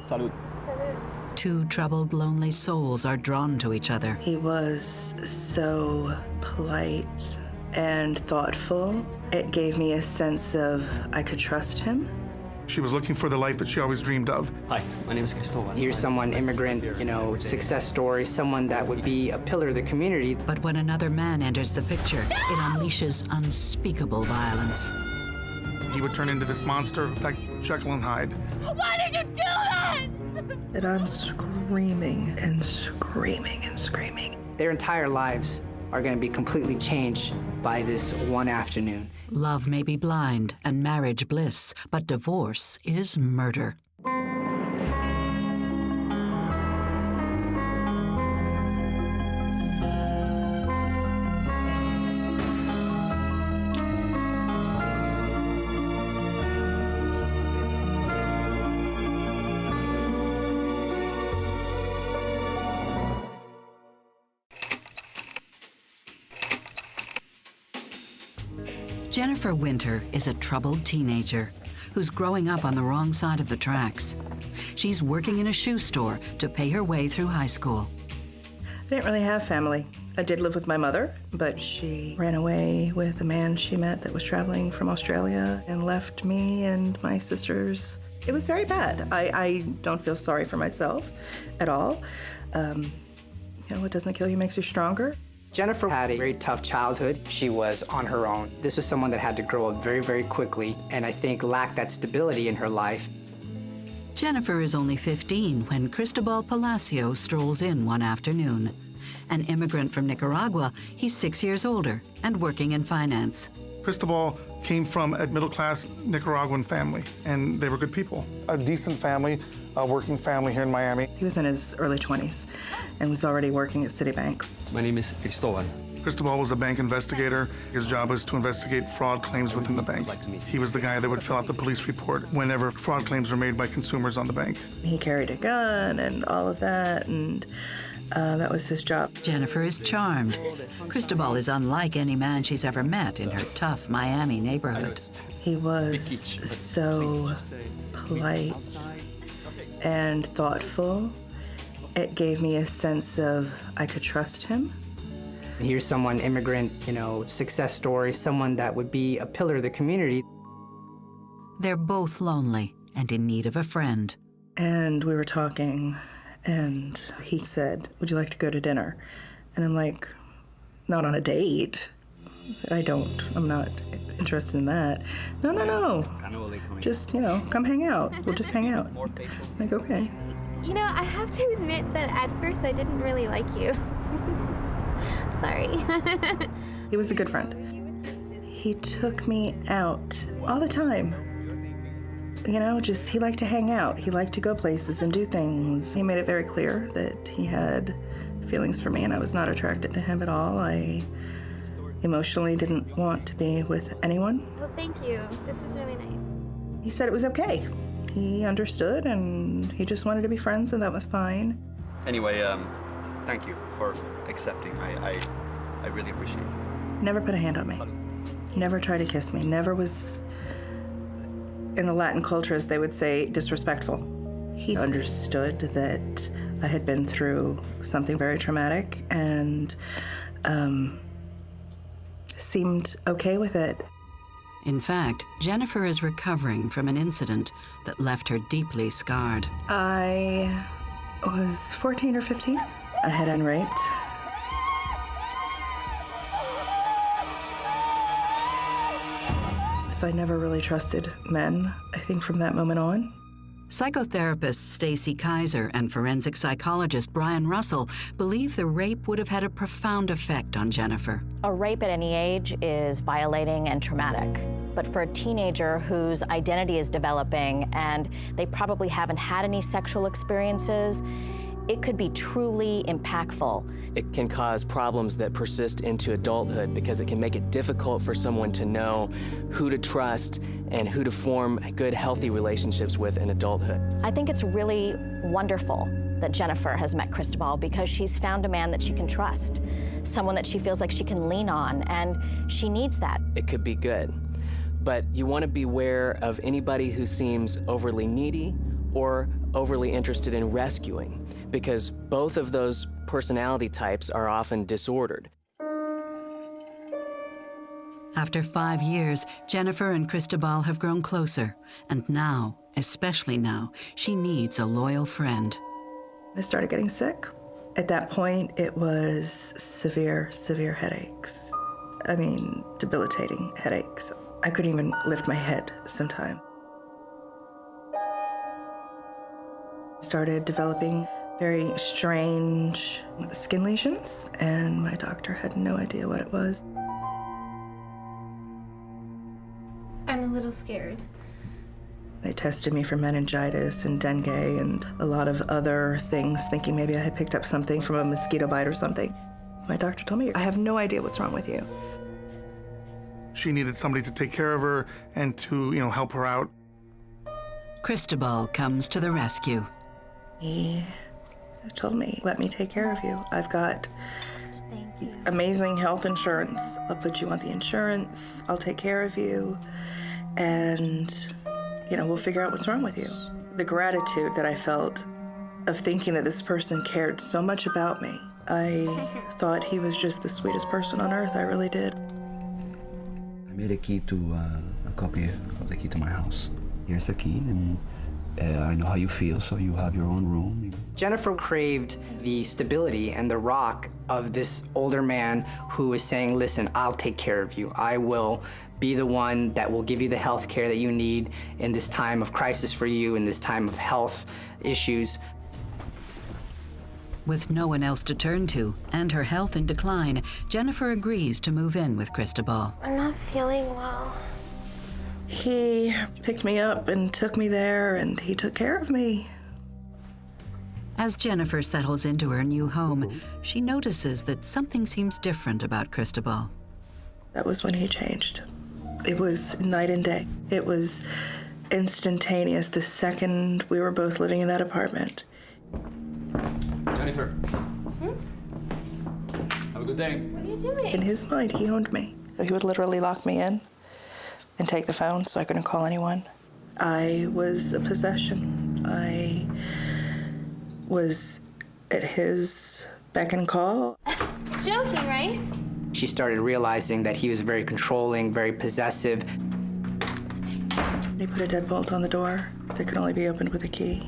Salud. Two troubled, lonely souls are drawn to each other. He was so polite and thoughtful. It gave me a sense of I could trust him. She was looking for the life that she always dreamed of. Hi, my name is Cristobal. Here's someone, immigrant, success story, someone that would be a pillar of the community. But when another man enters the picture, it unleashes unspeakable violence. He would turn into this monster like Jekyll and Hyde. Why did you do that? And I'm screaming and screaming and screaming. Their entire lives are going to be completely changed by this one afternoon. Love may be blind and marriage bliss, but divorce is murder. Jennifer Winter is a troubled teenager who's growing up on the wrong side of the tracks. She's working in a shoe store to pay her way through high school. I didn't really have family. I did live with my mother, but she ran away with a man she met that was traveling from Australia and left me and my sisters. It was very bad. I don't feel sorry for myself at all. What doesn't kill you makes you stronger. Jennifer had a very tough childhood. She was on her own. This was someone that had to grow up very, very quickly, and I think lacked that stability in her life. Jennifer is only 15 when Cristobal Palacio strolls in one afternoon. An immigrant from Nicaragua, he's 6 years older and working in finance. Cristobal came from a middle-class Nicaraguan family, and they were good people. A decent family, a working family here in Miami. He was in his early 20s and was already working at Citibank. My name is Cristobal. Cristobal was a bank investigator. His job was to investigate fraud claims within the bank. He was the guy that would fill out the police report whenever fraud claims were made by consumers on the bank. He carried a gun and all of that, and that was his job. Jennifer is charmed. Cristobal is unlike any man she's ever met in her tough Miami neighborhood. He was so polite and thoughtful. It gave me a sense of I could trust him. Here's someone, immigrant, success story, someone that would be a pillar of the community. They're both lonely and in need of a friend. And we were talking, and he said, "Would you like to go to dinner?" And I'm like, "Not on a date. I'm not interested in that." No. Just, come hang out. We'll just hang out. I'm like, okay. I have to admit that at first I didn't really like you. Sorry. He was a good friend. He took me out all the time. He liked to hang out. He liked to go places and do things. He made it very clear that he had feelings for me, and I was not attracted to him at all. I emotionally didn't want to be with anyone. Well, thank you. This is really nice. He said it was okay. He understood, and he just wanted to be friends, and that was fine. Anyway, thank you for accepting. I really appreciate it. Never put a hand on me. Never tried to kiss me. Never was, in the Latin culture, as they would say, disrespectful. He understood that I had been through something very traumatic and seemed okay with it. In fact, Jennifer is recovering from an incident that left her deeply scarred. I was 14 or 15. I had been raped. So I never really trusted men, I think, from that moment on. Psychotherapist Stacy Kaiser and forensic psychologist Brian Russell believe the rape would have had a profound effect on Jennifer. A rape at any age is violating and traumatic. But for a teenager whose identity is developing and they probably haven't had any sexual experiences, it could be truly impactful. It can cause problems that persist into adulthood because it can make it difficult for someone to know who to trust and who to form good, healthy relationships with in adulthood. I think it's really wonderful that Jennifer has met Cristobal because she's found a man that she can trust, someone that she feels like she can lean on, and she needs that. It could be good, but you want to beware of anybody who seems overly needy or overly interested in rescuing, because both of those personality types are often disordered. After 5 years, Jennifer and Cristobal have grown closer, and now, especially now, she needs a loyal friend. I started getting sick. At that point, it was severe, severe headaches. I mean, debilitating headaches. I couldn't even lift my head sometimes. Started developing very strange skin lesions, and my doctor had no idea what it was. I'm a little scared. They tested me for meningitis and dengue and a lot of other things, thinking maybe I had picked up something from a mosquito bite or something. My doctor told me, I have no idea what's wrong with you. She needed somebody to take care of her and to, help her out. Cristobal comes to the rescue. He told me, let me take care of you. I've got Thank you. amazing health insurance. I'll put you on the insurance. I'll take care of you. And, we'll figure out what's wrong with you. The gratitude that I felt of thinking that this person cared so much about me. I thought he was just the sweetest person on earth. I really did. I made a key to a copy of the key to my house. Here's the key, and I know how you feel, so you have your own room. Jennifer craved the stability and the rock of this older man who was saying, listen, I'll take care of you. I will be the one that will give you the health care that you need in this time of crisis for you, in this time of health issues. With no one else to turn to and her health in decline, Jennifer agrees to move in with Cristobal. I'm not feeling well. He picked me up and took me there, and he took care of me. As Jennifer settles into her new home, she notices that something seems different about Cristobal. That was when he changed. It was night and day. It was instantaneous the second we were both living in that apartment. Jennifer. Have a good day. What are you doing? In his mind, he owned me. He would literally lock me in and take the phone so I couldn't call anyone. I was a possession. I was at his beck and call. Joking, right? She started realizing that he was very controlling, very possessive. He put a deadbolt on the door that could only be opened with a key,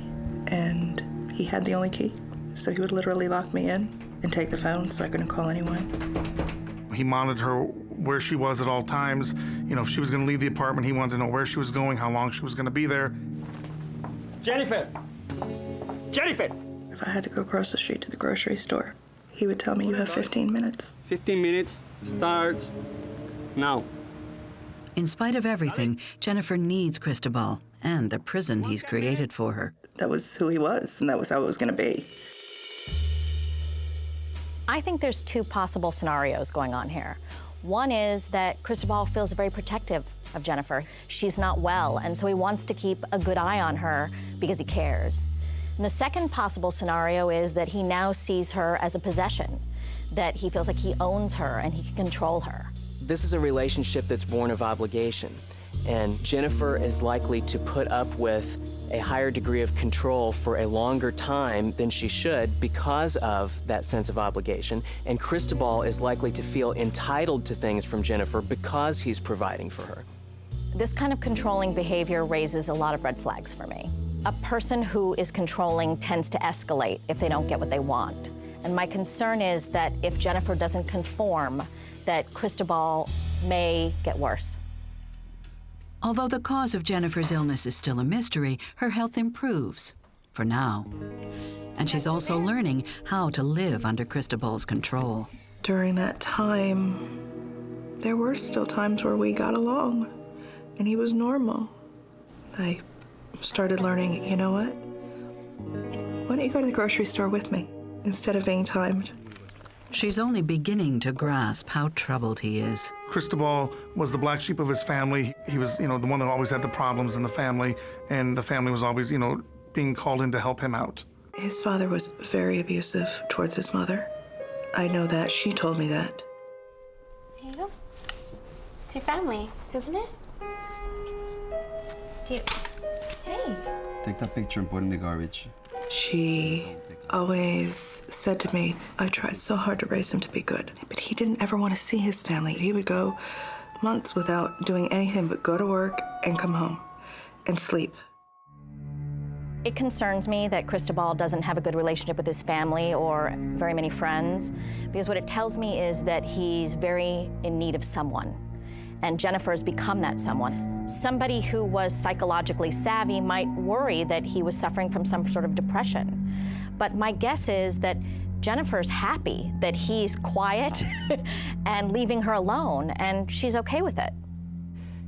and he had the only key. So he would literally lock me in and take the phone so I couldn't call anyone. He monitored her where she was at all times. If she was going to leave the apartment, he wanted to know where she was going, how long she was going to be there. Jennifer! Jennifer! If I had to go across the street to the grocery store, he would tell me, you have 15 minutes. 15 minutes starts now. In spite of everything, Jennifer needs Cristobal and the prison he's created for her. That was who he was, and that was how it was going to be. I think there's two possible scenarios going on here. One is that Cristobal feels very protective of Jennifer. She's not well, and so he wants to keep a good eye on her because he cares. And the second possible scenario is that he now sees her as a possession, that he feels like he owns her and he can control her. This is a relationship that's born of obligation, and Jennifer is likely to put up with a higher degree of control for a longer time than she should because of that sense of obligation, and Cristobal is likely to feel entitled to things from Jennifer because he's providing for her. This kind of controlling behavior raises a lot of red flags for me. A person who is controlling tends to escalate if they don't get what they want. And my concern is that if Jennifer doesn't conform, that Cristobal may get worse. Although the cause of Jennifer's illness is still a mystery, her health improves, for now. And she's also learning how to live under Cristobal's control. During that time, there were still times where we got along, and he was normal. I started learning, you know what? Why don't you go to the grocery store with me instead of being timed? She's only beginning to grasp how troubled he is. Cristobal was the black sheep of his family. He was, the one that always had the problems in the family, and the family was always, being called in to help him out. His father was very abusive towards his mother. I know that. She told me that. Here you go. It's your family, isn't it? Do you... Hey. Take that picture and put it in the garbage. She always said to me, I tried so hard to raise him to be good, but he didn't ever want to see his family. He would go months without doing anything but go to work and come home and sleep. It concerns me that Cristobal doesn't have a good relationship with his family or very many friends, because what it tells me is that he's very in need of someone, and Jennifer has become that someone. Somebody who was psychologically savvy might worry that he was suffering from some sort of depression, but my guess is that Jennifer's happy that he's quiet and leaving her alone, and she's okay with it.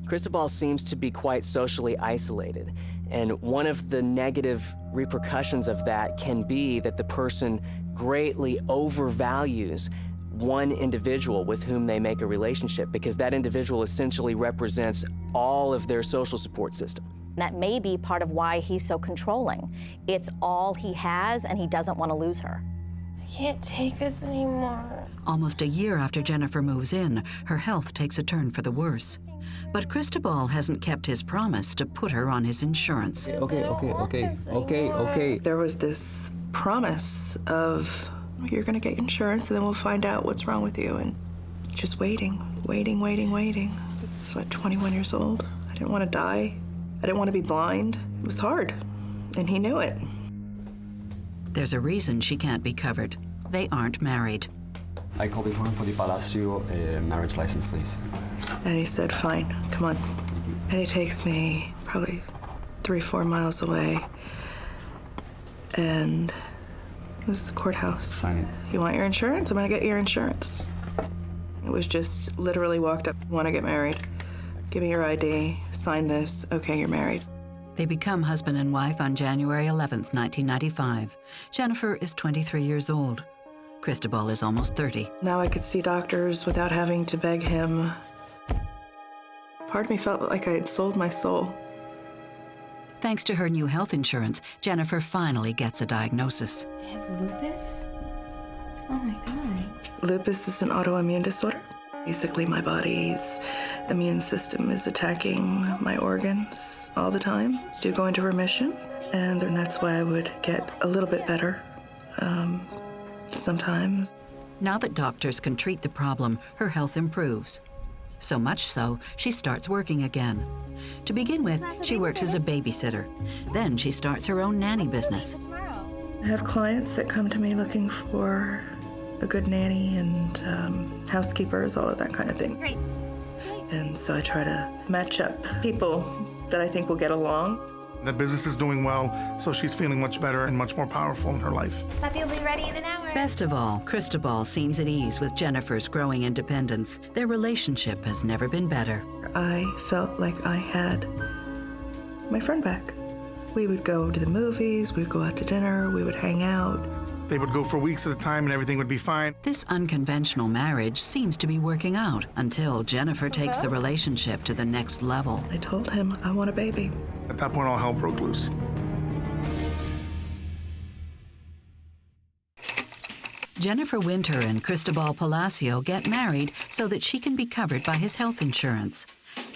Cristobal seems to be quite socially isolated, and one of the negative repercussions of that can be that the person greatly overvalues one individual with whom they make a relationship, because that individual essentially represents all of their social support system. That may be part of why he's so controlling. It's all he has, and he doesn't want to lose her. I can't take this anymore. Almost a year after Jennifer moves in, her health takes a turn for the worse. But Cristobal hasn't kept his promise to put her on his insurance. Okay. There was this promise of, you're gonna get insurance and then we'll find out what's wrong with you. And just waiting. So at 21 years old, I didn't want to die. I didn't want to be blind. It was hard, and he knew it. There's a reason she can't be covered. They aren't married. I called before for the Palacio marriage license, please. And he said, fine, come on. And he takes me probably 3-4 miles away. And this is the courthouse. Sign it. You want your insurance? I'm gonna get your insurance. It was just literally walked up, want to get married. Give me your ID, sign this, okay, you're married. They become husband and wife on January 11th, 1995. Jennifer is 23 years old. Cristobal is almost 30. Now I could see doctors without having to beg him. Part of me felt like I had sold my soul. Thanks to her new health insurance, Jennifer finally gets a diagnosis. I have lupus? Oh my God. Lupus is an autoimmune disorder. Basically, my body's immune system is attacking my organs all the time. Do go into remission, and then that's why I would get a little bit better sometimes. Now that doctors can treat the problem, her health improves. So much so, she starts working again. To begin with, she works as a babysitter. Then she starts her own nanny business. I have clients that come to me looking for a good nanny and housekeepers, all of that kind of thing. Great. And so I try to match up people that I think will get along. The business is doing well, so she's feeling much better and much more powerful in her life. Stuff will be ready in an hour. Best of all, Cristobal seems at ease with Jennifer's growing independence. Their relationship has never been better. I felt like I had my friend back. We would go to the movies, we'd go out to dinner, we would hang out. They would go for weeks at a time and everything would be fine. This unconventional marriage seems to be working out until Jennifer takes the relationship to the next level. I told him I want a baby. At that point, all hell broke loose. Jennifer Winter and Cristobal Palacio get married so that she can be covered by his health insurance.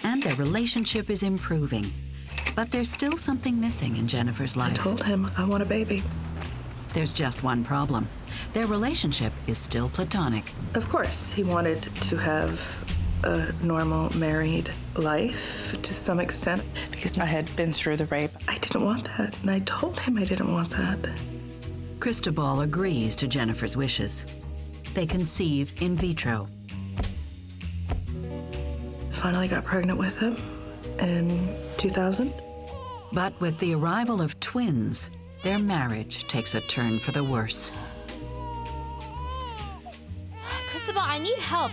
And their relationship is improving. But there's still something missing in Jennifer's I life. told him I want a baby. There's just one problem. Their relationship is still platonic. Of course, he wanted to have a normal married life to some extent because I had been through the rape. I didn't want that, and I told him I didn't want that. Cristobal agrees to Jennifer's wishes. They conceive in vitro. Finally got pregnant with him in 2000. But with the arrival of twins, their marriage takes a turn for the worse. Cristobal, I need help.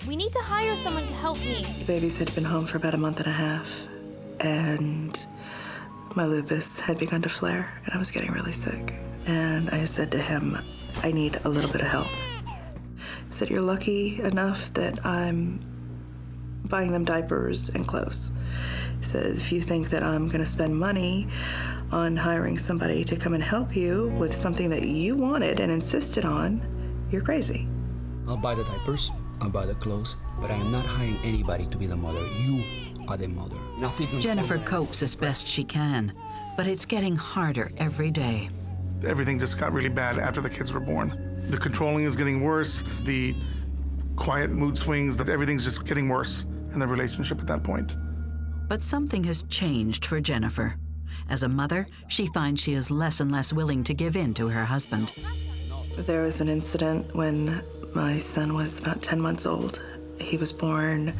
We need to hire someone to help me. The babies had been home for about a month and a half, and my lupus had begun to flare, and I was getting really sick. And I said to him, I need a little bit of help. I said, you're lucky enough that I'm buying them diapers and clothes. He said, if you think that I'm gonna spend money on hiring somebody to come and help you with something that you wanted and insisted on, you're crazy. I'll buy the diapers, I'll buy the clothes, but I am not hiring anybody to be the mother. You are the mother. Jennifer copes as best she can. But it's getting harder every day. Everything just got really bad after the kids were born. The controlling is getting worse, the quiet mood swings, that everything's just getting worse in the relationship at that point. But something has changed for Jennifer. As a mother, she finds she is less and less willing to give in to her husband. There was an incident when my son was about 10 months old. He was born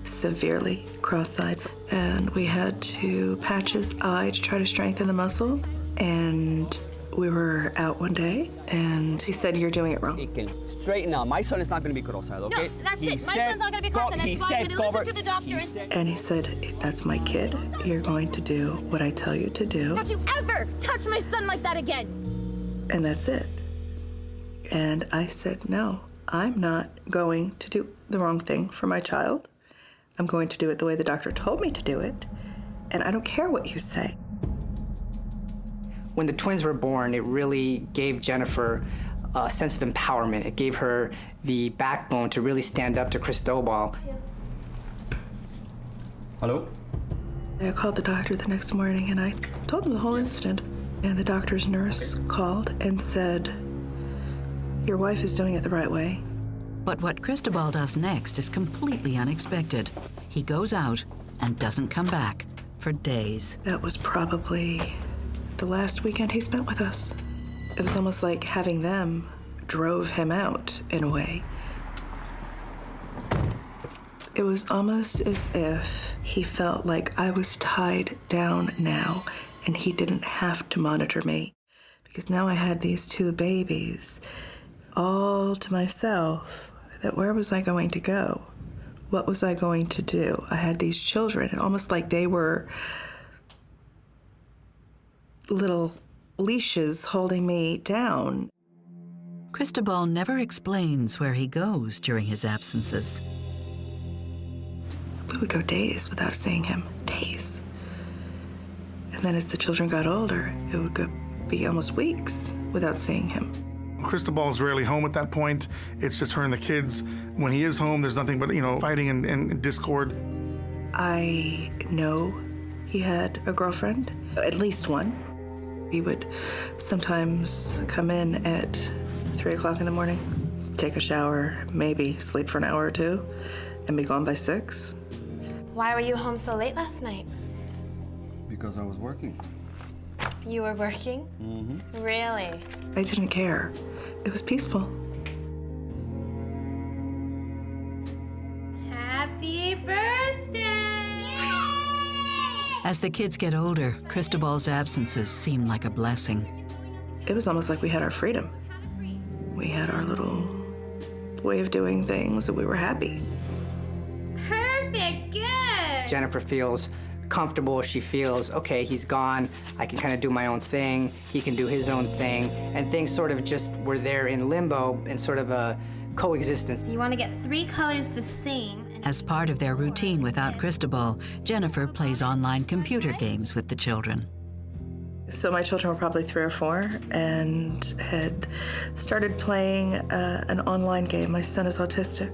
severely cross-eyed, and we had to patch his eye to try to strengthen the muscle. And we were out one day, and he said, "You're doing it wrong." Straighten out. My son is not going to be cross-eyed, okay? No, that's it. My son's not going to be cross-eyed. That's why I'm going to listen to the doctor. And he said, "If that's my kid, you're going to do what I tell you to do." Don't you ever touch my son like that again. And that's it. And I said, "No, I'm not going to do the wrong thing for my child. I'm going to do it the way the doctor told me to do it, and I don't care what you say." When the twins were born, it really gave Jennifer a sense of empowerment. It gave her the backbone to really stand up to Cristobal. Hello? I called the doctor the next morning, and I told him the whole incident. And the doctor's nurse called and said, "Your wife is doing it the right way." But what Cristobal does next is completely unexpected. He goes out and doesn't come back for days. That was probably the last weekend he spent with us. It was almost like having them drove him out in a way. It was almost as if he felt like I was tied down now and he didn't have to monitor me, because now I had these two babies all to myself. That where was I going to go? What was I going to do? I had these children, and almost like they were little leashes holding me down. Cristobal never explains where he goes during his absences. We would go days without seeing him, days. And then as the children got older, it would be almost weeks without seeing him. Cristobal's rarely home at that point. It's just her and the kids. When he is home, there's nothing but, fighting and discord. I know he had a girlfriend, at least one. He would sometimes come in at 3 o'clock in the morning, take a shower, maybe sleep for an hour or two, and be gone by 6. Why were you home so late last night? Because I was working. You were working? Mm-hmm. Really? I didn't care. It was peaceful. Happy birthday! As the kids get older, Cristobal's absences seem like a blessing. It was almost like we had our freedom. We had our little way of doing things, and we were happy. Perfect, good! Jennifer feels comfortable. She feels, okay, he's gone. I can kind of do my own thing. He can do his own thing. And things sort of just were there in limbo in sort of a coexistence. You want to get 3 colors the same. As part of their routine without Cristobal, Jennifer plays online computer games with the children. So my children were probably 3 or 4 and had started playing an online game. My son is autistic,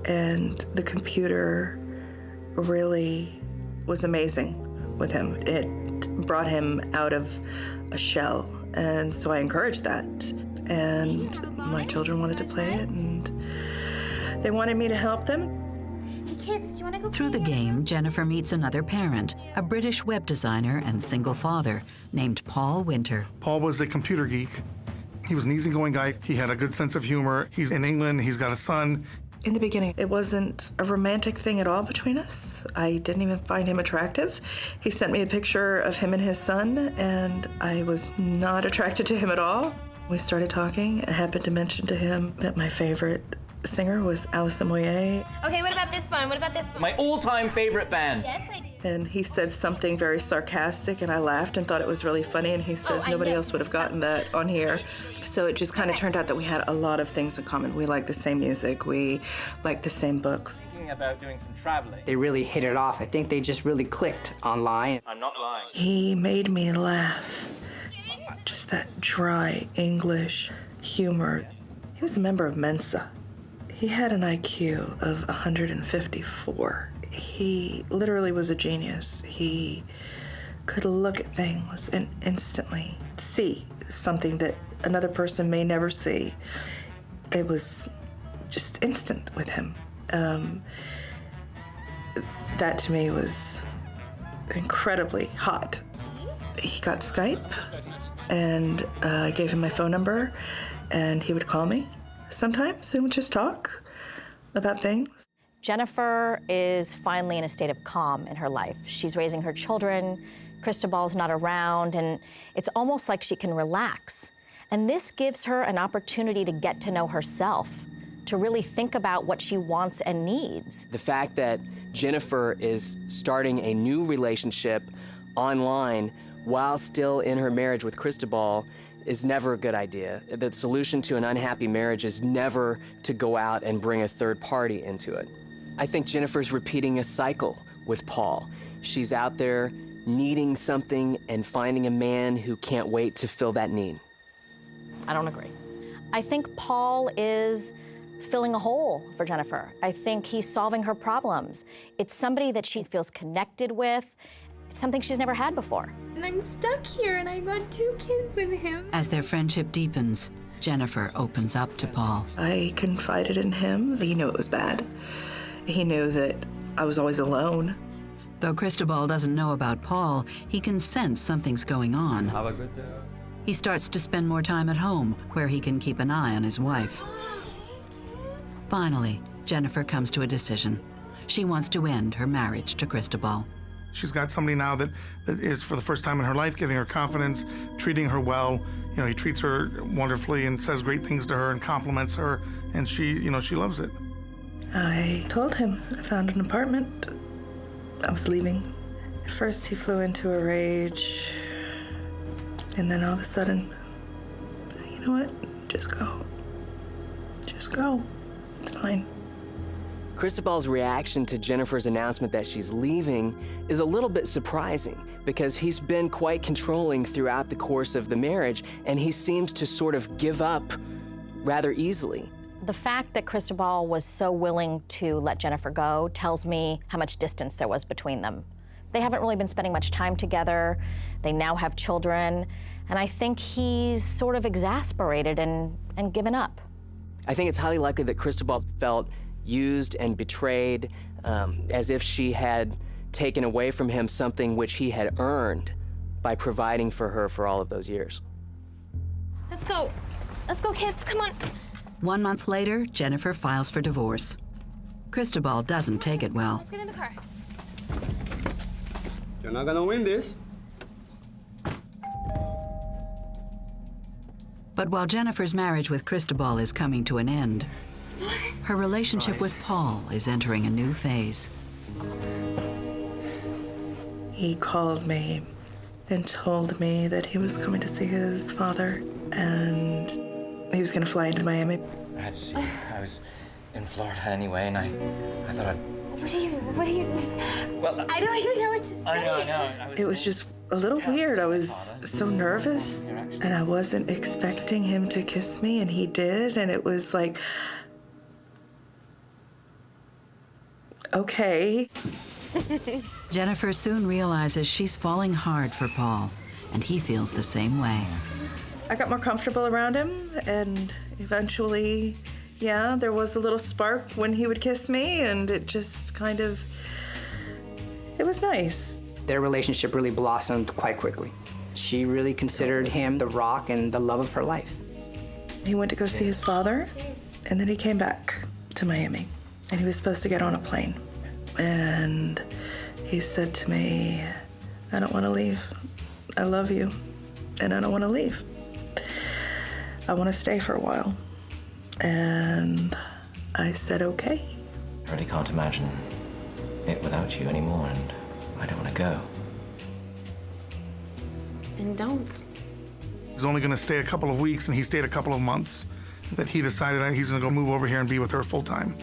and the computer really was amazing with him. It brought him out of a shell, and so I encouraged that. And my children wanted to play it, and they wanted me to help them. Kids, do you want to go Through the game, Jennifer meets another parent, a British web designer and single father named Paul Winter. Paul was a computer geek. He was an easygoing guy. He had a good sense of humor. He's in England. He's got a son. In the beginning, it wasn't a romantic thing at all between us. I didn't even find him attractive. He sent me a picture of him and his son, and I was not attracted to him at all. We started talking. I happened to mention to him that my favorite singer was Alison Moyet. Okay, what about this one? What about this one? My all-time favorite band. Yes, I do. And he said something very sarcastic, and I laughed and thought it was really funny, and he says nobody else would have gotten that on here. So it just kind of turned out that we had a lot of things in common. We liked the same music. We liked the same books. Thinking about doing some traveling. They really hit it off. I think they just really clicked online. I'm not lying. He made me laugh. Just that dry English humor. He was a member of Mensa. He had an IQ of 154. He literally was a genius. He could look at things and instantly see something that another person may never see. It was just instant with him. That to me was incredibly hot. He got Skype, and I gave him my phone number, and he would call me sometimes and would just talk about things. Jennifer is finally in a state of calm in her life. She's raising her children, Cristobal's not around, and it's almost like she can relax. And this gives her an opportunity to get to know herself, to really think about what she wants and needs. The fact that Jennifer is starting a new relationship online while still in her marriage with Cristobal is never a good idea. The solution to an unhappy marriage is never to go out and bring a third party into it. I think Jennifer's repeating a cycle with Paul. She's out there needing something and finding a man who can't wait to fill that need. I don't agree. I think Paul is filling a hole for Jennifer. I think he's solving her problems. It's somebody that she feels connected with. It's something she's never had before. And I'm stuck here, and I got 2 kids with him. As their friendship deepens, Jennifer opens up to Paul. I confided in him. He knew it was bad. He knew that I was always alone. Though Cristobal doesn't know about Paul, he can sense something's going on. Have a good day. He starts to spend more time at home, where he can keep an eye on his wife. Finally, Jennifer comes to a decision. She wants to end her marriage to Cristobal. She's got somebody now that is, for the first time in her life, giving her confidence, treating her well. You know, he treats her wonderfully and says great things to her and compliments her, and she loves it. I told him I found an apartment. I was leaving. At first, he flew into a rage, and then all of a sudden, you know what? Just go. Just go. It's fine. Cristobal's reaction to Jennifer's announcement that she's leaving is a little bit surprising because he's been quite controlling throughout the course of the marriage, and he seems to sort of give up rather easily. The fact that Cristobal was so willing to let Jennifer go tells me how much distance there was between them. They haven't really been spending much time together. They now have children, and I think he's sort of exasperated and given up. I think it's highly likely that Cristobal felt used and betrayed, as if she had taken away from him something which he had earned by providing for her for all of those years. Let's go. Let's go, kids. Come on. 1 month later, Jennifer files for divorce. Cristobal doesn't take it well. Let's get in the car. You're not gonna win this. But while Jennifer's marriage with Cristobal is coming to an end, her relationship with Paul is entering a new phase. He called me and told me that he was coming to see his father, and he was going to fly into Miami. I had to see you. I was in Florida anyway, and I thought I'd... What do you... Well, I don't even know what to say. I know. It was just a little weird. I was so nervous, and I wasn't expecting him to kiss me, and he did, and it was like... Okay. Jennifer soon realizes she's falling hard for Paul, and he feels the same way. I got more comfortable around him, and eventually, yeah, there was a little spark when he would kiss me, and it just kind of, it was nice. Their relationship really blossomed quite quickly. She really considered him the rock and the love of her life. He went to go see his father, and then he came back to Miami, and he was supposed to get on a plane. And he said to me, I don't want to leave. I love you, and I don't want to leave. I want to stay for a while. And I said, okay. I really can't imagine it without you anymore, and I don't want to go. And don't. He was only going to stay a couple of weeks, and he stayed a couple of months. That he decided that he's going to go move over here and be with her full time.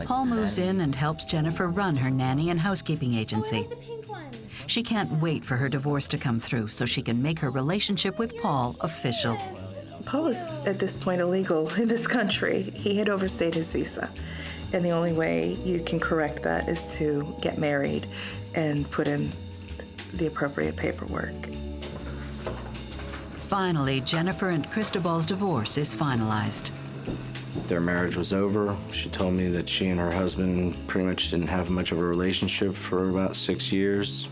Paul moves in and helps Jennifer run her nanny and housekeeping agency. The pink one. She can't wait for her divorce to come through so she can make her relationship with Paul official. Paul was, at this point, illegal in this country. He had overstayed his visa. And the only way you can correct that is to get married and put in the appropriate paperwork. Finally, Jennifer and Cristobal's divorce is finalized. Their marriage was over. She told me that she and her husband pretty much didn't have much of a relationship for about 6 years.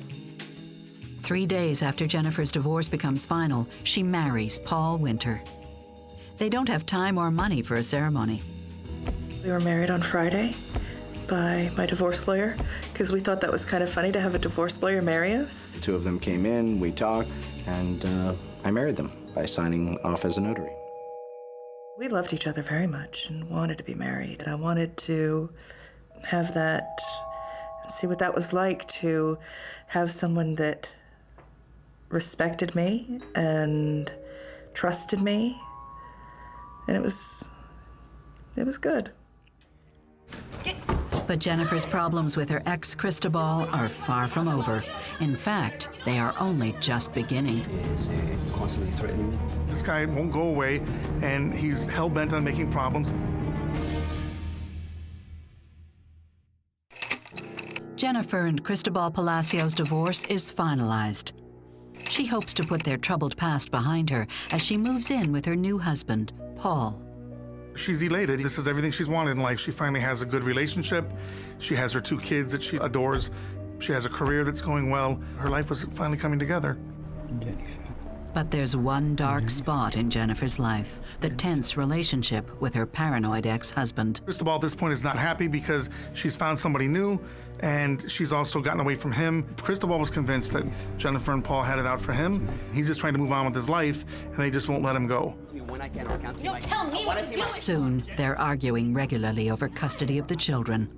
3 days after Jennifer's divorce becomes final, she marries Paul Winter. They don't have time or money for a ceremony. We were married on Friday by my divorce lawyer because we thought that was kind of funny to have a divorce lawyer marry us. The two of them came in, we talked, and I married them by signing off as a notary. We loved each other very much and wanted to be married. And I wanted to have that, see what that was like to have someone that respected me and trusted me. And it was good. But Jennifer's problems with her ex, Cristobal, are far from over. In fact, they are only just beginning. Is constantly threatening me. This guy won't go away, and he's hell-bent on making problems. Jennifer and Cristobal Palacio's divorce is finalized. She hopes to put their troubled past behind her as she moves in with her new husband, Paul. She's elated. This is everything she's wanted in life. She finally has a good relationship. She has her 2 kids that she adores. She has a career that's going well. Her life was finally coming together. But there's one dark spot in Jennifer's life, the tense relationship with her paranoid ex-husband. Cristobal at this point is not happy because she's found somebody new, and she's also gotten away from him. Cristobal was convinced that Jennifer and Paul had it out for him. He's just trying to move on with his life, and they just won't let him go. Don't tell me what to do. Soon, they're arguing regularly over custody of the children.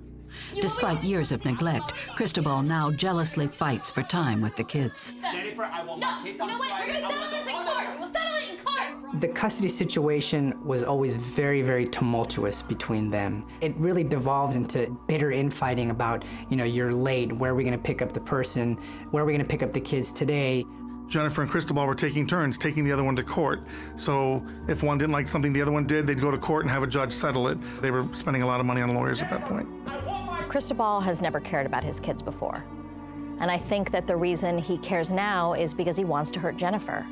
Despite years of neglect, Cristobal now jealously fights for time with the kids. Jennifer, I want my kids on the side. We're gonna settle this in court. We'll settle it in court. The custody situation was always very, very tumultuous between them. It really devolved into bitter infighting about, you're late, where are we gonna pick up the person, where are we gonna pick up the kids today? Jennifer and Cristobal were taking turns, taking the other one to court. So if one didn't like something the other one did, they'd go to court and have a judge settle it. They were spending a lot of money on lawyers at that point. Cristobal has never cared about his kids before. And I think that the reason he cares now is because he wants to hurt Jennifer.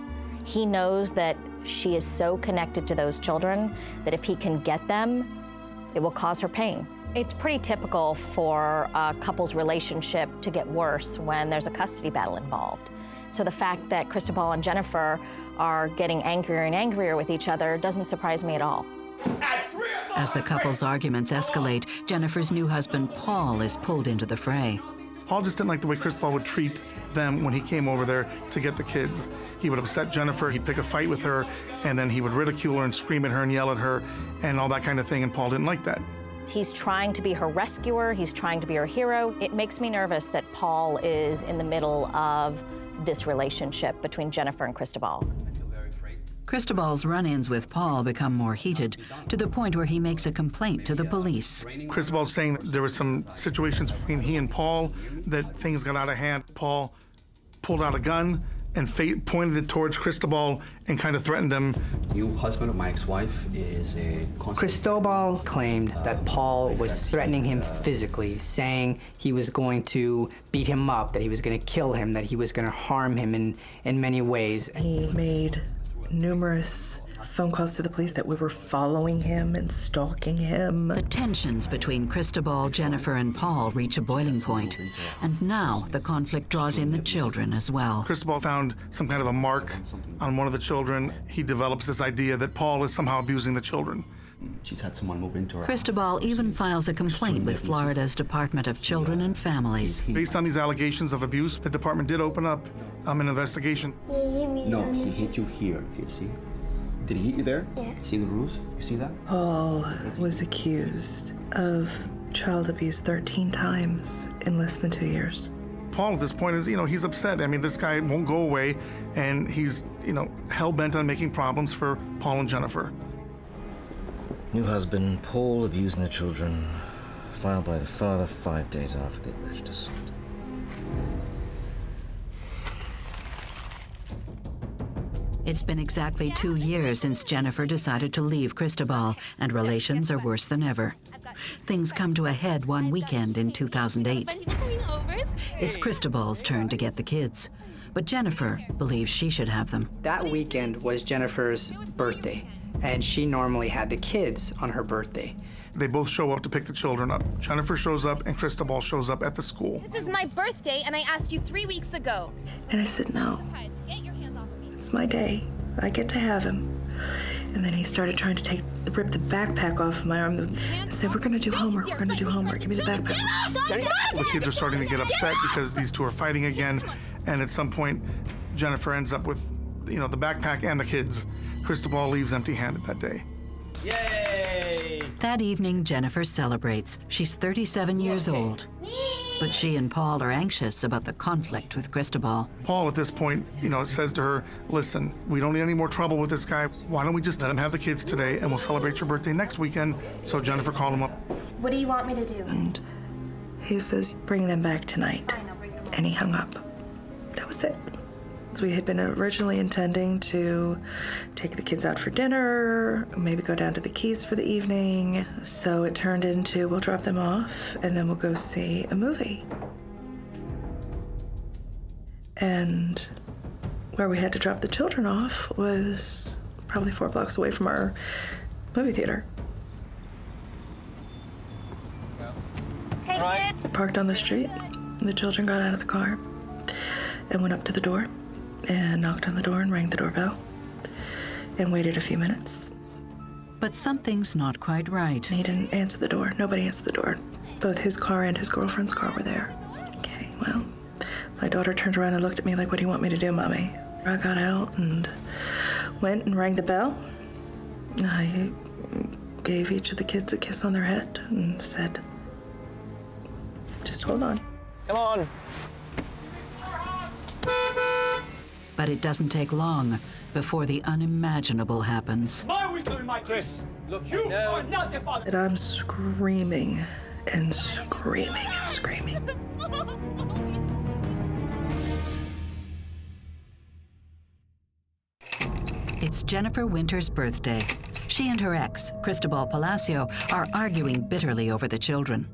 He knows that she is so connected to those children that if he can get them, it will cause her pain. It's pretty typical for a couple's relationship to get worse when there's a custody battle involved. So the fact that Cristobal and Jennifer are getting angrier and angrier with each other doesn't surprise me at all. As the couple's arguments escalate, Jennifer's new husband, Paul, is pulled into the fray. Paul just didn't like the way Cristobal would treat them when he came over there to get the kids. He would upset Jennifer, he'd pick a fight with her, and then he would ridicule her and scream at her and yell at her and all that kind of thing, and Paul didn't like that. He's trying to be her rescuer, he's trying to be her hero. It makes me nervous that Paul is in the middle of this relationship between Jennifer and Cristobal. Cristobal's run-ins with Paul become more heated, to the point where he makes a complaint to the police. Cristobal's saying that there were some situations between he and Paul that things got out of hand. Paul pulled out a gun and pointed it towards Cristobal and kind of threatened him. New husband of my ex-wife is a... Cristobal claimed that Paul was threatening him physically, saying he was going to beat him up, that he was going to kill him, that he was going to harm him in many ways. He made numerous phone calls to the police that we were following him and stalking him. The tensions between Cristobal, Jennifer, and Paul reach a boiling point, and now the conflict draws in the children as well. Cristobal found some kind of a mark on one of the children. He develops this idea that Paul is somehow abusing the children. She's had someone move into her Cristobal even files a complaint with Florida's Department of Children and Families. Based on these allegations of abuse, the department did open up an investigation. No, he hit you here, see? Did he hit you there? Yeah. See the bruise? You see that? Paul was accused of child abuse 13 times in less than 2 years. Paul at this point is, he's upset. I mean, this guy won't go away, and he's, hell-bent on making problems for Paul and Jennifer. New husband, Paul abusing the children. Filed by the father 5 days after the alleged assault. It's been exactly 2 years since Jennifer decided to leave Cristobal, and relations are worse than ever. Things come to a head one weekend in 2008. It's Cristobal's turn to get the kids, but Jennifer believes she should have them. That weekend was Jennifer's birthday, and she normally had the kids on her birthday. They both show up to pick the children up. Jennifer shows up and Cristobal shows up at the school. This is my birthday, and I asked you 3 weeks ago. And I said, no, it's my day. I get to have him. And then he started trying to rip the backpack off of my arm and said, we're gonna do homework, we're gonna do homework, give me the backpack. The kids are starting to get upset because these two are fighting again. And at some point, Jennifer ends up with, the backpack and the kids. Cristobal leaves empty-handed that day. Yay! That evening, Jennifer celebrates. She's 37 years old. But she and Paul are anxious about the conflict with Cristobal. Paul, at this point, says to her, listen, we don't need any more trouble with this guy. Why don't we just let him have the kids today and we'll celebrate your birthday next weekend? So Jennifer called him up. What do you want me to do? And he says, bring them back tonight. And he hung up. That was it. We had been originally intending to take the kids out for dinner, maybe go down to the Keys for the evening. So it turned into, we'll drop them off and then we'll go see a movie. And where we had to drop the children off was probably 4 blocks away from our movie theater. Hey, kids! Parked on the street, the children got out of the car and went up to the door and knocked on the door and rang the doorbell and waited a few minutes. But something's not quite right. He didn't answer the door. Nobody answered the door. Both his car and his girlfriend's car were there. Okay, well, my daughter turned around and looked at me like, what do you want me to do, Mommy? I got out and went and rang the bell. I gave each of the kids a kiss on their head and said, just hold on. Come on. But it doesn't take long before the unimaginable happens. Why are we doing my Chris? Look, you are not the father. And I'm screaming and screaming and screaming. It's Jennifer Winter's birthday. She and her ex, Cristobal Palacio, are arguing bitterly over the children.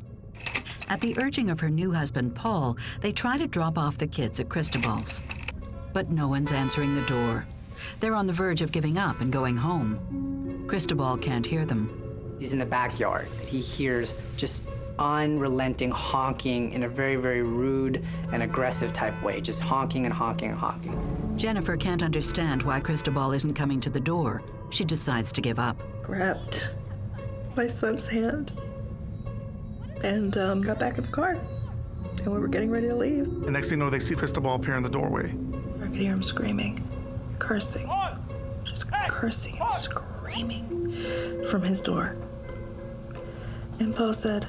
At the urging of her new husband, Paul, they try to drop off the kids at Cristobal's. But no one's answering the door. They're on the verge of giving up and going home. Cristobal can't hear them. He's in the backyard. He hears just unrelenting honking in a very, very rude and aggressive type way, just honking and honking and honking. Jennifer can't understand why Cristobal isn't coming to the door. She decides to give up. Grabbed my son's hand and got back in the car. And we were getting ready to leave. The next thing you know, they see Cristobal appear in the doorway. I could hear him screaming, cursing, just cursing and screaming from his door. And Paul said,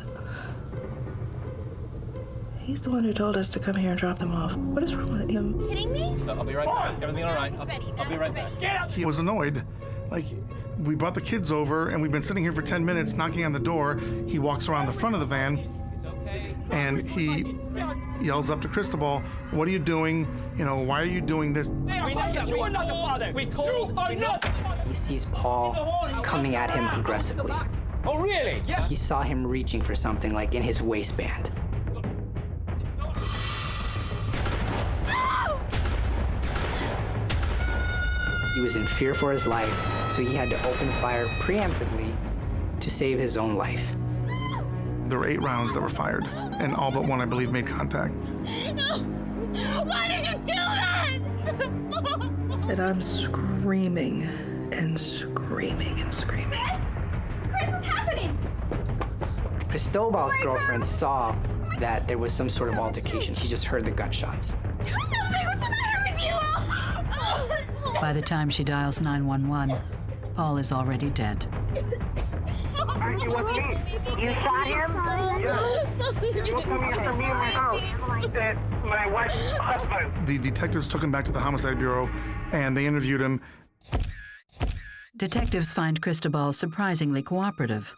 he's the one who told us to come here and drop them off. What is wrong with him? You kidding me? I'll be right back. Everything all right? I'll be right back. He was annoyed. Like, we brought the kids over and we've been sitting here for 10 minutes knocking on the door. He walks around the front of the van and he yells up to Cristobal, what are you doing? Why are you doing this? We know that you are not the father. We call you are not. He sees Paul coming at him aggressively. Oh, really? Yes. He saw him reaching for something like in his waistband. He was in fear for his life, so he had to open fire preemptively to save his own life. There were 8 rounds that were fired, and all but 1, I believe, made contact. No! Why did you do that? And I'm screaming and screaming and screaming. Chris, what's happening? Cristobal's girlfriend saw that there was some sort of altercation. She just heard the gunshots. Do something! What's the matter with you? By the time she dials 911, Paul is already dead. It was me. You saw him? Yes. He was coming after me in my house. My wife's husband. The detectives took him back to the Homicide Bureau and they interviewed him. Detectives find Cristobal surprisingly cooperative.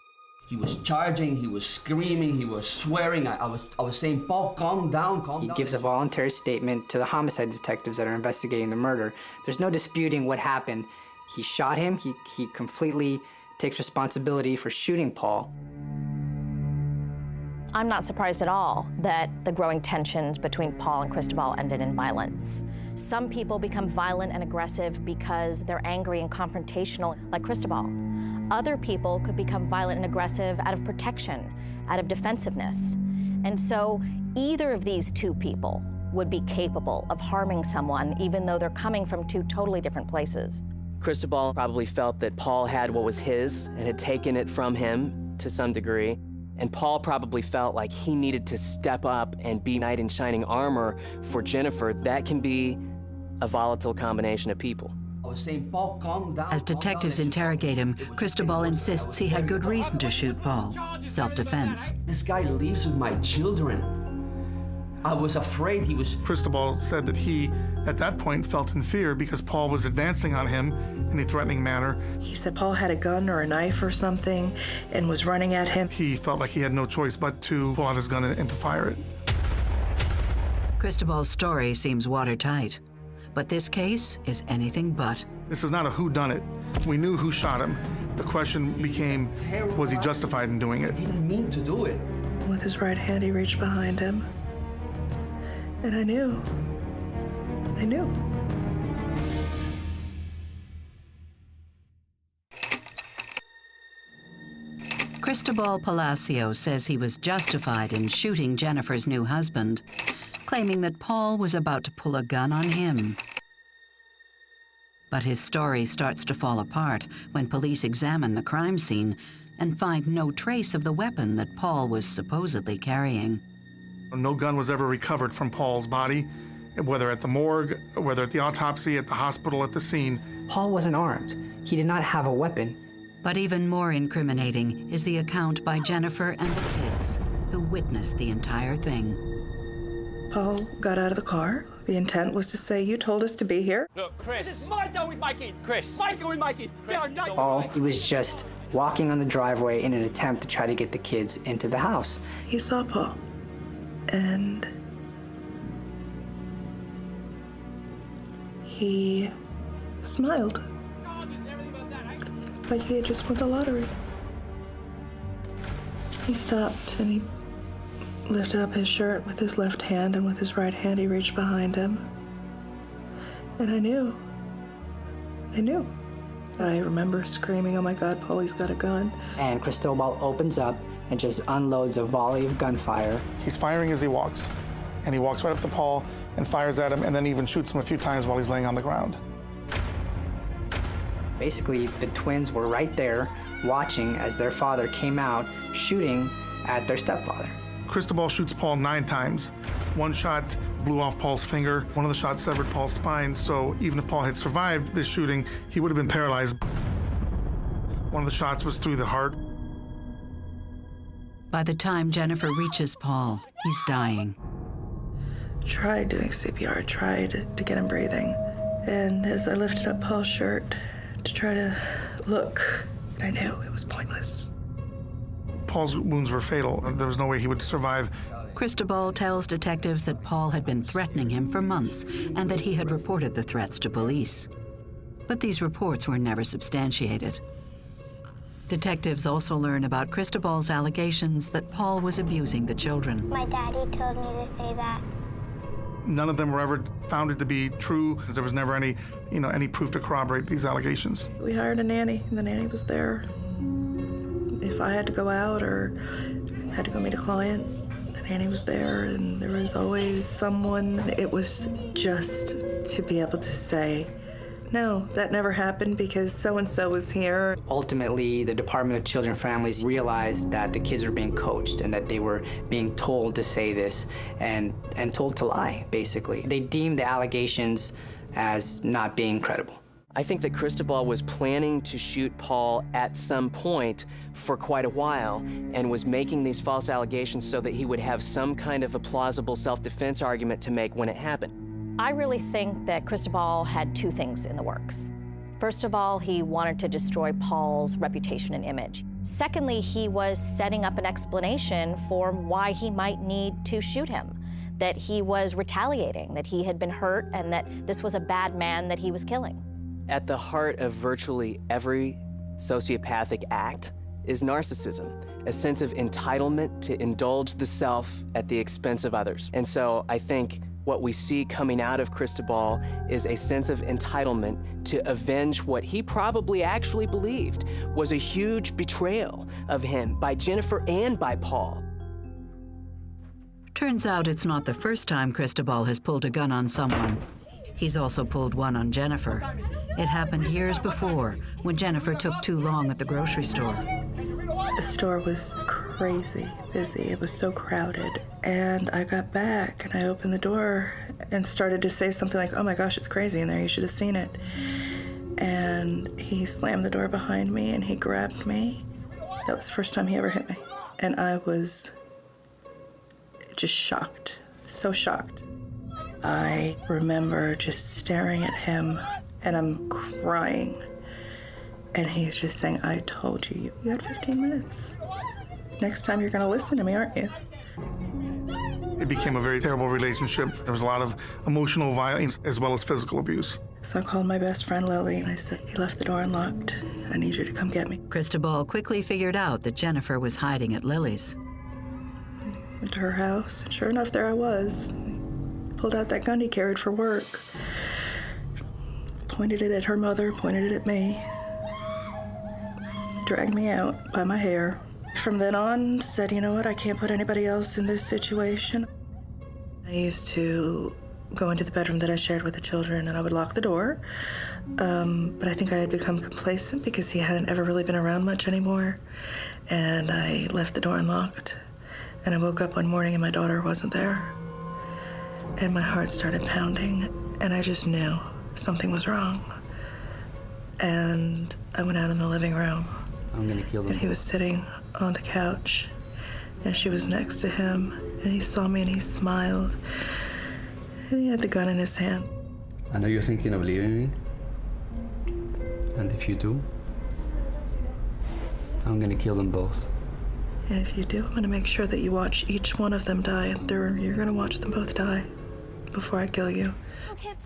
He was charging, he was screaming, he was swearing. I was saying, Paul, calm down, calm down. He gives a voluntary statement to the homicide detectives that are investigating the murder. There's no disputing what happened. He shot him. He completely takes responsibility for shooting Paul. I'm not surprised at all that the growing tensions between Paul and Cristobal ended in violence. Some people become violent and aggressive because they're angry and confrontational, like Cristobal. Other people could become violent and aggressive out of protection, out of defensiveness. And so either of these two people would be capable of harming someone, even though they're coming from two totally different places. Cristobal probably felt that Paul had what was his and had taken it from him to some degree. And Paul probably felt like he needed to step up and be knight in shining armor for Jennifer. That can be a volatile combination of people. I was saying, Paul, calm down. As detectives interrogate him, Cristobal insists he had good reason to shoot Paul. Self-defense. This guy lives with my children. I was afraid he was... Cristobal said that he, at that point, felt in fear because Paul was advancing on him in a threatening manner. He said Paul had a gun or a knife or something and was running at him. He felt like he had no choice but to pull out his gun and to fire it. Cristobal's story seems watertight, but this case is anything but. This is not a whodunit. We knew who shot him. The question became, was he justified in doing it? He didn't mean to do it. With his right hand, he reached behind him. And I knew. I knew. Cristobal Palacio says he was justified in shooting Jennifer's new husband, claiming that Paul was about to pull a gun on him. But his story starts to fall apart when police examine the crime scene and find no trace of the weapon that Paul was supposedly carrying. No gun was ever recovered from Paul's body, whether at the morgue, whether at the autopsy, at the hospital, at the scene. Paul wasn't armed. He did not have a weapon. But even more incriminating is the account by Jennifer and the kids, who witnessed the entire thing. Paul got out of the car. The intent was to say, you told us to be here. Look, Chris. This is my town with my kids. Chris. My town with my kids. They are not... Paul, he was just walking on the driveway in an attempt to try to get the kids into the house. He saw Paul. And he smiled, like he had just won the lottery. He stopped and he lifted up his shirt with his left hand, and with his right hand he reached behind him. And I knew. I remember screaming, oh my God, Paulie's got a gun. And Cristobal opens up and just unloads a volley of gunfire. He's firing as he walks, and he walks right up to Paul and fires at him, and then even shoots him a few times while he's laying on the ground. Basically, the twins were right there watching as their father came out shooting at their stepfather. Cristobal shoots Paul 9 times. One shot blew off Paul's finger. One of the shots severed Paul's spine, so even if Paul had survived this shooting, he would have been paralyzed. One of the shots was through the heart. By the time Jennifer reaches Paul, he's dying. Tried doing CPR, tried to get him breathing. And as I lifted up Paul's shirt to try to look, I knew it was pointless. Paul's wounds were fatal. There was no way he would survive. Cristobal tells detectives that Paul had been threatening him for months and that he had reported the threats to police. But these reports were never substantiated. Detectives also learn about Cristobal's allegations that Paul was abusing the children. My daddy told me to say that. None of them were ever found to be true. There was never any proof to corroborate these allegations. We hired a nanny, and the nanny was there. If I had to go out or had to go meet a client, the nanny was there, and there was always someone. It was just to be able to say, no, that never happened because so-and-so was here. Ultimately, the Department of Children and Families realized that the kids were being coached and that they were being told to say this and told to lie, basically. They deemed the allegations as not being credible. I think that Cristobal was planning to shoot Paul at some point for quite a while and was making these false allegations so that he would have some kind of a plausible self-defense argument to make when it happened. I really think that Cristobal had two things in the works. First of all, he wanted to destroy Paul's reputation and image. Secondly, he was setting up an explanation for why he might need to shoot him, that he was retaliating, that he had been hurt, and that this was a bad man that he was killing. At the heart of virtually every sociopathic act is narcissism, a sense of entitlement to indulge the self at the expense of others. And so I think what we see coming out of Cristobal is a sense of entitlement to avenge what he probably actually believed was a huge betrayal of him by Jennifer and by Paul. Turns out it's not the first time Cristobal has pulled a gun on someone. He's also pulled one on Jennifer. It happened years before, when Jennifer took too long at the grocery store. The store was crazy busy. It was so crowded. And I got back and I opened the door and started to say something like, "Oh my gosh, it's crazy in there. You should have seen it." And he slammed the door behind me and he grabbed me. That was the first time he ever hit me. And I was just shocked, so shocked. I remember just staring at him and I'm crying. And he's just saying, "I told you, you had 15 minutes. Next time you're gonna listen to me, aren't you?" It became a very terrible relationship. There was a lot of emotional violence as well as physical abuse. So I called my best friend Lily and I said, "He left the door unlocked. I need you to come get me." Cristobal quickly figured out that Jennifer was hiding at Lily's. Went to her house, and sure enough, there I was. Pulled out that gun he carried for work. Pointed it at her mother, pointed it at me. Dragged me out by my hair. From then on, said, "You know what, I can't put anybody else in this situation." I used to go into the bedroom that I shared with the children and I would lock the door. But I think I had become complacent because he hadn't ever really been around much anymore. And I left the door unlocked. And I woke up one morning and my daughter wasn't there. And my heart started pounding and I just knew something was wrong. And I went out in the living room. I'm gonna kill them. And he was sitting on the couch and she was next to him and he saw me and he smiled and he had the gun in his hand. I know you're thinking of leaving me, and if you do, I'm gonna kill them both. And if you do, I'm gonna make sure that you watch each one of them die. You're gonna watch them both die before I kill you.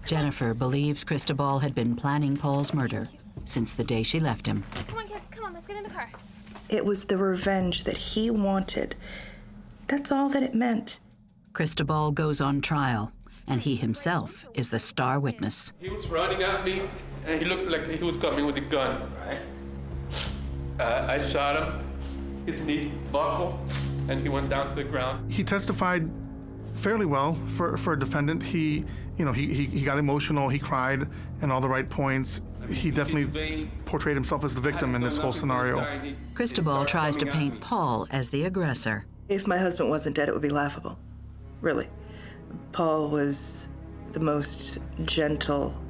Jennifer believes Cristobal had been planning Paul's murder since the day she left him. Come on, kids, come on, let's get in the car. It was the revenge that he wanted. That's all that it meant. Cristobal goes on trial, and he himself is the star witness. He was running at me, and he looked like he was coming with a gun. I shot him. His knee buckled, and he went down to the ground. He testified fairly well for a defendant. He got emotional, he cried in all the right points. He definitely portrayed himself as the victim in this whole scenario. Cristobal tries to paint Paul as the aggressor. If my husband wasn't dead, it would be laughable. Really. Paul was the most gentle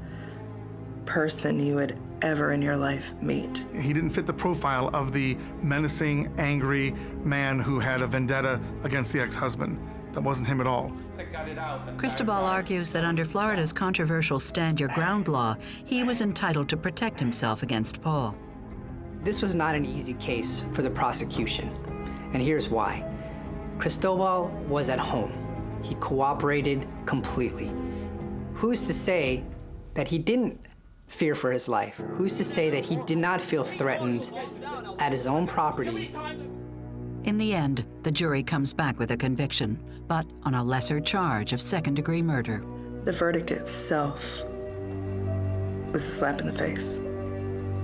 person you would ever in your life meet. He didn't fit the profile of the menacing, angry man who had a vendetta against the ex-husband. That wasn't him at all. Cristobal argues that under Florida's controversial Stand Your Ground law, he was entitled to protect himself against Paul. This was not an easy case for the prosecution, and here's why. Cristobal was at home. He cooperated completely. Who's to say that he didn't fear for his life? Who's to say that he did not feel threatened at his own property? In the end, the jury comes back with a conviction, but on a lesser charge of second-degree murder. The verdict itself was a slap in the face.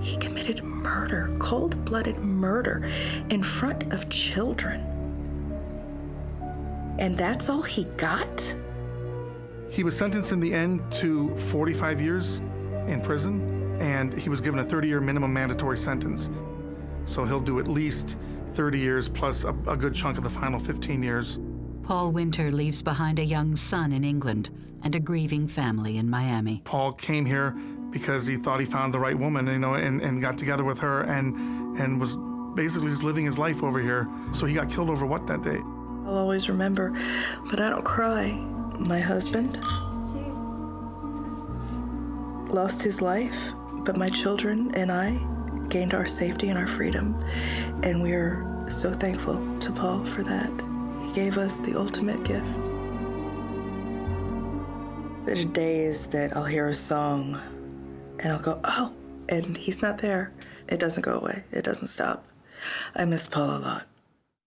He committed murder, cold-blooded murder, in front of children. And that's all he got? He was sentenced in the end to 45 years in prison, and he was given a 30-year minimum mandatory sentence. So he'll do at least 30 years plus a good chunk of the final 15 years. Paul Winter leaves behind a young son in England and a grieving family in Miami. Paul came here because he thought he found the right woman, and got together with her and was basically just living his life over here. So he got killed over what that day? I'll always remember, but I don't cry. My husband lost his life, but my children and I gained our safety and our freedom. And we're so thankful to Paul for that. He gave us the ultimate gift. There are days that I'll hear a song and I'll go, oh, and he's not there. It doesn't go away. It doesn't stop. I miss Paul a lot.